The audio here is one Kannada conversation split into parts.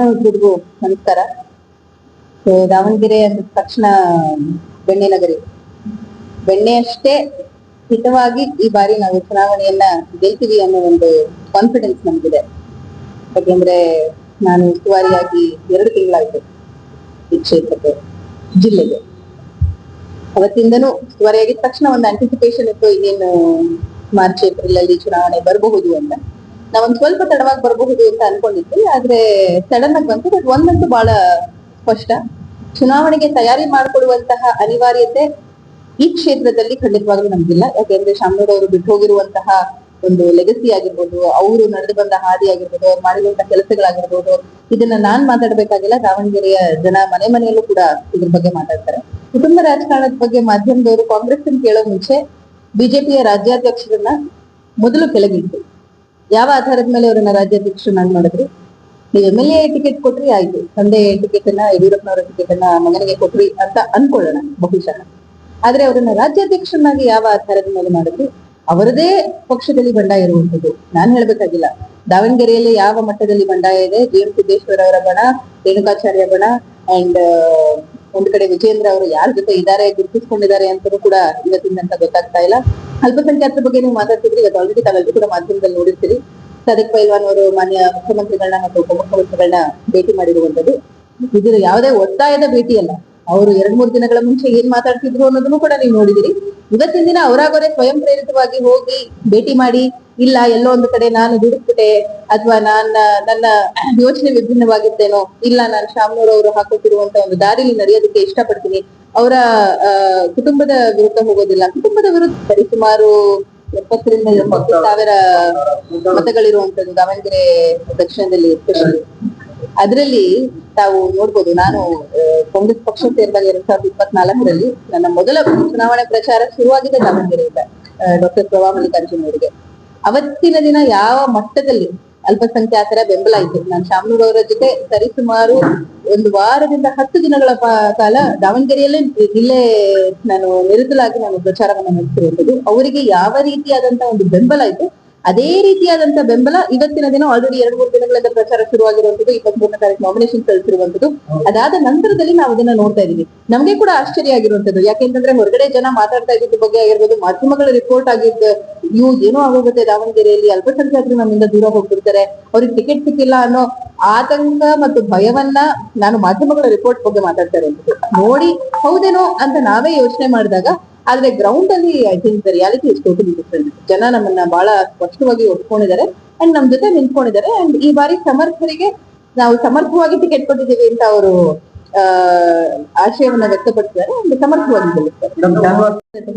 ಎಲ್ರಿಗೂ ನಮಸ್ಕಾರ. ದಾವಣಗೆರೆ ಅಂದ ತಕ್ಷಣ ಬೆಣ್ಣೆ ನಗರಿ. ಬೆಣ್ಣೆ ಅಷ್ಟೇ ಹಿತವಾಗಿ ಈ ಬಾರಿ ನಾವು ಚುನಾವಣೆಯನ್ನ ಗೆಲ್ತೀವಿ ಅನ್ನೋ ಒಂದು ಕಾನ್ಫಿಡೆನ್ಸ್ ನಮಗಿದೆ. ಯಾಕೆಂದ್ರೆ ನಾನು ಉಸ್ತುವಾರಿಯಾಗಿ 2 ತಿಂಗಳಾಯ್ತು ಈ ಕ್ಷೇತ್ರಕ್ಕೆ, ಜಿಲ್ಲೆಗೆ. ಅವತ್ತಿಂದನೂ ಉಸ್ತುವಾರಿಯಾಗಿದ ತಕ್ಷಣ ಒಂದು ಆಂಟಿಸಿಪೇಷನ್ ಇತ್ತು, ಇನ್ನೇನು ಮಾರ್ಚ್ ಏಪ್ರಿಲ್ ಅಲ್ಲಿ ಚುನಾವಣೆ ಬರಬಹುದು ಅಂತ. ನಾವೊಂದ್ ಸ್ವಲ್ಪ ತಡವಾಗಿ ಬರಬಹುದು ಅಂತ ಅನ್ಕೊಂಡಿದ್ವಿ, ಆದ್ರೆ ಸಡನ್ ಆಗಿ ಬಂತು. ಬಟ್ ಒಂದಂತೂ ಬಹಳ ಸ್ಪಷ್ಟ, ಚುನಾವಣೆಗೆ ತಯಾರಿ ಮಾಡಿಕೊಳ್ಳುವಂತಹ ಅನಿವಾರ್ಯತೆ ಈ ಕ್ಷೇತ್ರದಲ್ಲಿ ಖಂಡಿತವಾಗ್ಲೂ ನಮ್ಗಿಲ್ಲ. ಯಾಕೆಂದ್ರೆ ಶಾಮನೂರ್ ಅವರು ಬಿಟ್ಟು ಹೋಗಿರುವಂತಹ ಒಂದು ಲೆಗಸಿ ಆಗಿರ್ಬೋದು, ಅವರು ನಡೆದು ಬಂದ ಹಾದಿ ಆಗಿರ್ಬೋದು, ಅವ್ರು ಮಾಡಿರುವಂತಹ ಕೆಲಸಗಳಾಗಿರ್ಬೋದು, ಇದನ್ನ ನಾನ್ ಮಾತಾಡ್ಬೇಕಾಗಿಲ್ಲ. ದಾವಣಗೆರೆಯ ಜನ ಮನೆ ಮನೆಯಲ್ಲೂ ಕೂಡ ಇದ್ರ ಬಗ್ಗೆ ಮಾತಾಡ್ತಾರೆ. ಕುಟುಂಬ ರಾಜಕಾರಣದ ಬಗ್ಗೆ ಮಾಧ್ಯಮದವರು ಕಾಂಗ್ರೆಸ್ ಕೇಳೋ ಮುಂಚೆ ಬಿಜೆಪಿಯ ರಾಜ್ಯಾಧ್ಯಕ್ಷರನ್ನ ಮೊದಲು ಕೆಳಗಿಟ್ಟು ಯಾವ ಆಧಾರದ ಮೇಲೆ ಅವರನ್ನ ರಾಜ್ಯಾಧ್ಯಕ್ಷರನ್ನಾಗಿ ಮಾಡಿದ್ರಿ? ನೀವು MLA ಟಿಕೆಟ್ ಕೊಟ್ರಿ, ಆಯ್ತು. ತಂದೆ ಟಿಕೆಟ್ ಅನ್ನ, ಯಡಿಯೂರಪ್ಪನವರ ಟಿಕೆಟ್ ಅನ್ನ ಮಗನಿಗೆ ಕೊಟ್ರಿ ಅಂತ ಅನ್ಕೊಳ್ಳೋಣ ಬಹುಶಃ. ಆದ್ರೆ ಅವರನ್ನ ರಾಜ್ಯಾಧ್ಯಕ್ಷರನ್ನಾಗಿ ಯಾವ ಆಧಾರದ ಮೇಲೆ ಮಾಡಿದ್ರಿ? ಅವರದೇ ಪಕ್ಷದಲ್ಲಿ ಬಂಡಾಯ ಇರುವಂತದ್ದು, ನಾನ್ ಹೇಳ್ಬೇಕಾಗಿಲ್ಲ. ದಾವಣಗೆರೆಯಲ್ಲಿ ಯಾವ ಮಟ್ಟದಲ್ಲಿ ಬಂಡಾಯ ಇದೆ, GM ಸಿದ್ದೇಶ್ವರ ಅವರ ಬಣ, ರೇಣುಕಾಚಾರ್ಯ ಬಣ ಅಂಡ್ ಒಂದ್ ಕಡೆ ವಿಜೇಂದ್ರ ಅವರು ಯಾರ ಜೊತೆ ಇದ್ದಾರೆ, ಗುರುತಿಸ್ಕೊಂಡಿದ್ದಾರೆ ಅಂತಲೂ ಕೂಡ ಇವತ್ತಿಂದಂತ ಗೊತ್ತಾಗ್ತಾ ಇಲ್ಲ. ಅಲ್ಪಸಂಖ್ಯಾತರ ಬಗ್ಗೆ ನೀವು ಮಾತಾಡ್ತಿದ್ರಿ, ಇವತ್ತು ಆಲ್ರೆಡಿ ತಾವೆಲ್ಲರೂ ಕೂಡ ಮಾಧ್ಯಮದಲ್ಲಿ ನೋಡಿರ್ತೀರಿ. ಸದಿಕ್ ಪೈಲ್ವಾನ್ ಅವರು ಮಾನ್ಯ ಮುಖ್ಯಮಂತ್ರಿಗಳನ್ನ ಮತ್ತು ಉಪಮುಖ್ಯಮಂತ್ರಿಗಳನ್ನ ಭೇಟಿ ಮಾಡಿರುವಂತದ್ದು. ಇದು ಯಾವುದೇ ಒತ್ತಾಯದ ಭೇಟಿ ಅಲ್ಲ. ಅವರು 2-3 ದಿನಗಳ ಮುಂಚೆ ಏನ್ ಮಾತಾಡ್ತಿದ್ರು ಅನ್ನೋದನ್ನು ಕೂಡ ನೀವು ನೋಡಿದಿರಿ. ಇವತ್ತಿನ ದಿನ ಅವರಾಗವರೇ ಸ್ವಯಂ ಪ್ರೇರಿತವಾಗಿ ಹೋಗಿ ಭೇಟಿ ಮಾಡಿ, ಇಲ್ಲ ಎಲ್ಲೋ ಒಂದು ಕಡೆ ನಾನು ದುಡಿಸ್ಬಿಟ್ಟೆ, ಅಥವಾ ನನ್ನ ಯೋಚನೆ ವಿಭಿನ್ನವಾಗಿತ್ತೇನೋ, ಇಲ್ಲ ನಾನು ಶಾಮನೂರ್ ಅವರು ಹಾಕೋತಿರುವಂತ ಒಂದು ದಾರಿಲಿ ನಡೆಯೋದಕ್ಕೆ ಇಷ್ಟಪಡ್ತೀನಿ, ಅವರ ಕುಟುಂಬದ ವಿರುದ್ಧ ಹೋಗೋದಿಲ್ಲ. ಕುಟುಂಬದ ವಿರುದ್ಧ ಸರಿಸುಮಾರು 70,000 ರಿಂದ 80,000 ಮತಗಳಿರುವಂತದ್ದು ದಾವಣಗೆರೆ ದಕ್ಷಿಣದಲ್ಲಿ ಎಸ್ಪೆಷಲಿ. ಅದರಲ್ಲಿ ತಾವು ನೋಡ್ಬೋದು, ನಾನು ಕಾಂಗ್ರೆಸ್ ಪಕ್ಷ ಸೇರಿದಾಗ 2024ರಲ್ಲಿ ನನ್ನ ಮೊದಲ ಚುನಾವಣೆ ಪ್ರಚಾರ ಶುರುವಾಗಿದೆ ದಾವಣಗೆರೆಯಿಂದ, ಡಾಕ್ಟರ್ ಪ್ರಭಾ ಮಲ್ಲಿಕಾರ್ಜುನ್ ಅವರಿಗೆ. ಅವತ್ತಿನ ದಿನ ಯಾವ ಮಟ್ಟದಲ್ಲಿ ಅಲ್ಪಸಂಖ್ಯಾತರ ಬೆಂಬಲ ಇತ್ತು. ನಾನು ಶಾಮನೂರ್ ಅವರ ಜೊತೆ ಸರಿಸುಮಾರು 1 ವಾರದಿಂದ 10 ದಿನಗಳ ಕಾಲ ದಾವಣಗೆರೆಯಲ್ಲೇ ಇಲ್ಲೇ ನಾನು ನಿರತಲಾಗಿ ನಾನು ಪ್ರಚಾರವನ್ನು ನಡೆಸಿರುವಂತದ್ದು. ಅವರಿಗೆ ಯಾವ ರೀತಿಯಾದಂತಹ ಒಂದು ಬೆಂಬಲ ಇತ್ತು, ಅದೇ ರೀತಿಯಾದಂತ ಬೆಂಬಲ ಇವತ್ತಿನ ದಿನ ಆಲ್ರೆಡಿ 2-3 ದಿನಗಳಿಂದ ಪ್ರಚಾರ ಶುರುವಾಗಿರುವಂತದ್ದು, 23ನೇ ತಾರೀಕು ನಾಮಿನೇಷನ್ ಸಲ್ಲಿಸಿರುವಂತದ್ದು. ಅದಾದ ನಂತರದಲ್ಲಿ ನಾವು ಅದನ್ನ ನೋಡ್ತಾ ಇದೀವಿ. ನಮ್ಗೆ ಕೂಡ ಆಶ್ಚರ್ಯ ಆಗಿರುವಂತದ್ದು, ಯಾಕೆಂತಂದ್ರೆ ಹೊರಗಡೆ ಜನ ಮಾತಾಡ್ತಾ ಇದ್ದ ಬಗ್ಗೆ ಆಗಿರ್ಬೋದು, ಮಾಧ್ಯಮಗಳ ರಿಪೋರ್ಟ್ ಆಗಿದ್ದ, ಇವು ಏನೋ ಆಗೋಗುತ್ತೆ ದಾವಣಗೆರೆಯಲ್ಲಿ, ಅಲ್ಪಸಂಖ್ಯಾತರು ನಮ್ಮಿಂದ ದೂರ ಹೋಗ್ಬಿಡ್ತಾರೆ, ಅವ್ರಿಗೆ ಟಿಕೆಟ್ ಸಿಕ್ಕಿಲ್ಲ ಅನ್ನೋ ಆತಂಕ ಮತ್ತು ಭಯವನ್ನ ನಾನು ಮಾಧ್ಯಮಗಳ ರಿಪೋರ್ಟ್ ಬಗ್ಗೆ ಮಾತಾಡ್ತಾ ಇರುವಂತದ್ದು ನೋಡಿ ಹೌದೇನೋ ಅಂತ ನಾವೇ ಯೋಚನೆ ಮಾಡಿದಾಗ, ಆದ್ರೆ ಗ್ರೌಂಡ್ ಅಲ್ಲಿ I think reality is totally different. ಜನ ನಮ್ಮನ್ನ ಬಹಳ ಸ್ಪಷ್ಟವಾಗಿ ಒಪ್ಕೊಂಡಿದ್ದಾರೆ ಅಂಡ್ ನಮ್ ಜೊತೆ ನಿಂತ್ಕೊಂಡಿದ್ದಾರೆ. ಅಂಡ್ ಈ ಬಾರಿ ಸಮರ್ಥರಿಗೆ ನಾವು ಸಮರ್ಥವಾಗಿ ಟಿಕೆಟ್ ಕೊಟ್ಟಿದ್ದೀವಿ ಅಂತ ಅವರು ಆಶಯವನ್ನ ವ್ಯಕ್ತಪಡಿಸಿದ್ದಾರೆ. ಒಂದು ಸಮರ್ಥವಾಗಿ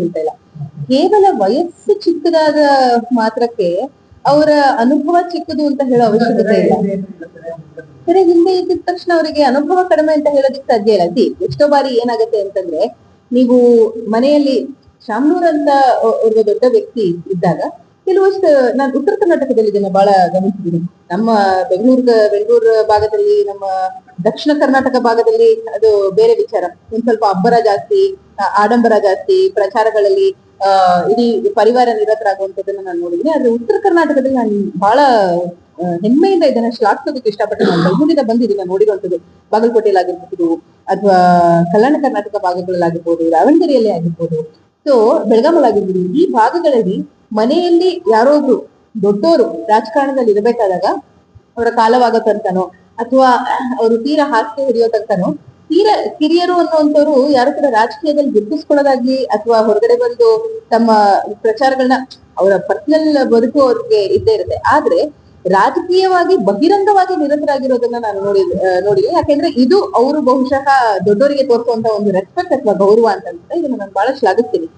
ಹೇಳ್ತಾ ಇಲ್ಲ, ಕೇವಲ ವಯಸ್ಸು ಚಿಕ್ಕದಾದ ಮಾತ್ರಕ್ಕೆ ಅವರ ಅನುಭವ ಚಿಕ್ಕದು ಅಂತ ಹೇಳೋ ಅವಶ್ಯಕತೆ ಇಲ್ಲ. ಸರಿ, ಹಿಂದೆ ಇದ್ದ ತಕ್ಷಣ ಅವರಿಗೆ ಅನುಭವ ಕಡಿಮೆ ಅಂತ ಹೇಳೋದಕ್ಕೆ ಸಾಧ್ಯ ಇಲ್ಲ. ಎಷ್ಟೋ ಬಾರಿ ಏನಾಗತ್ತೆ ಅಂತಂದ್ರೆ, ನೀವು ಮನೆಯಲ್ಲಿ ಶಾಮನೂರ್ ಅಂತ ಒಬ್ಬ ದೊಡ್ಡ ವ್ಯಕ್ತಿ ಇದ್ದಾಗ ಕೆಲವಷ್ಟು, ನಾನು ಉತ್ತರ ಕರ್ನಾಟಕದಲ್ಲಿ ಇದನ್ನ ಬಹಳ ಗಮನಿಸಿದ್ದೀನಿ. ನಮ್ಮ ಬೆಂಗಳೂರು ಭಾಗದಲ್ಲಿ, ನಮ್ಮ ದಕ್ಷಿಣ ಕರ್ನಾಟಕ ಭಾಗದಲ್ಲಿ ಅದು ಬೇರೆ ವಿಚಾರ. ಒಂದ್ ಸ್ವಲ್ಪ ಅಬ್ಬರ ಜಾಸ್ತಿ, ಆಡಂಬರ ಜಾಸ್ತಿ, ಪ್ರಚಾರಗಳಲ್ಲಿ ಇಡೀ ಪರಿವಾರ ನಿರತರಾಗುವಂತದನ್ನ ನಾನು ನೋಡಿದ್ದೀನಿ. ಆದ್ರೆ ಉತ್ತರ ಕರ್ನಾಟಕದಲ್ಲಿ ನಾನು ಬಹಳ ಹೆಮ್ಮೆಯಿಂದ ಇದನ್ನ ಶ್ಲಾಘಿಸೋದಕ್ಕೆ ಇಷ್ಟಪಟ್ಟು ನಾನು ಬೆಂಗಳೂರಿಂದ ಬಂದಿದ್ದೀನಿ, ನೋಡಿರುವಂತದ್ದು. ಬಾಗಲಕೋಟೆಯಲ್ಲಿ ಆಗಿರ್ಬೋದು, ಅಥವಾ ಕಲ್ಯಾಣ ಕರ್ನಾಟಕ ಭಾಗಗಳಲ್ಲಾಗಿರ್ಬೋದು, ದಾವಣಗೆರೆಯಲ್ಲಿ ಆಗಿರ್ಬೋದು, ಸೊ ಬೆಳಗಾಮಲ್ಲಿ ಆಗಿರ್ಬೋದು, ಈ ಭಾಗಗಳಲ್ಲಿ ಮನೆಯಲ್ಲಿ ಯಾರೋ ಒಬ್ರು ದೊಡ್ಡೋರು ರಾಜಕಾರಣದಲ್ಲಿ ಇರಬೇಕಾದಾಗ ಅವರ ಕಾಲವಾಗೋ ತನಕನೋ, ಅಥವಾ ಅವರು ತೀರಾ ಹಾಸಿಗೆ ಹಿಡಿಯೋ ತನಕನೋ, ತೀರಾ ಕಿರಿಯರು ಅನ್ನುವಂಥವ್ರು ಯಾರು ಕೂಡ ರಾಜಕೀಯದಲ್ಲಿ ಗುರುತಿಸ್ಕೊಳ್ಳೋದಾಗ್ಲಿ ಅಥವಾ ಹೊರಗಡೆ ಬಂದು ತಮ್ಮ ಪ್ರಚಾರಗಳನ್ನ, ಅವರ ಪರ್ಸನಲ್ ಬದುಕು ಅವ್ರಿಗೆ ಇದ್ದೇ ಇರುತ್ತೆ. ಆದ್ರೆ ರಾಜಕೀಯವಾಗಿ ಬಹಿರಂಗವಾಗಿ ನಿರತರಾಗಿರೋದನ್ನ ನಾನು ನೋಡಿದೆ. ಯಾಕೆಂದ್ರೆ ಇದು ಅವರು ಬಹುಶಃ ದೊಡ್ಡವರಿಗೆ ತೋರಿಸುವಂತ ಒಂದು ರೆಸ್ಪೆಕ್ಟ್ ಅಥವಾ ಗೌರವ ಅಂತ ಇದನ್ನ ನಾನು ಬಹಳ ಶ್ಲಾಘಿಸ್ತೀನಿ.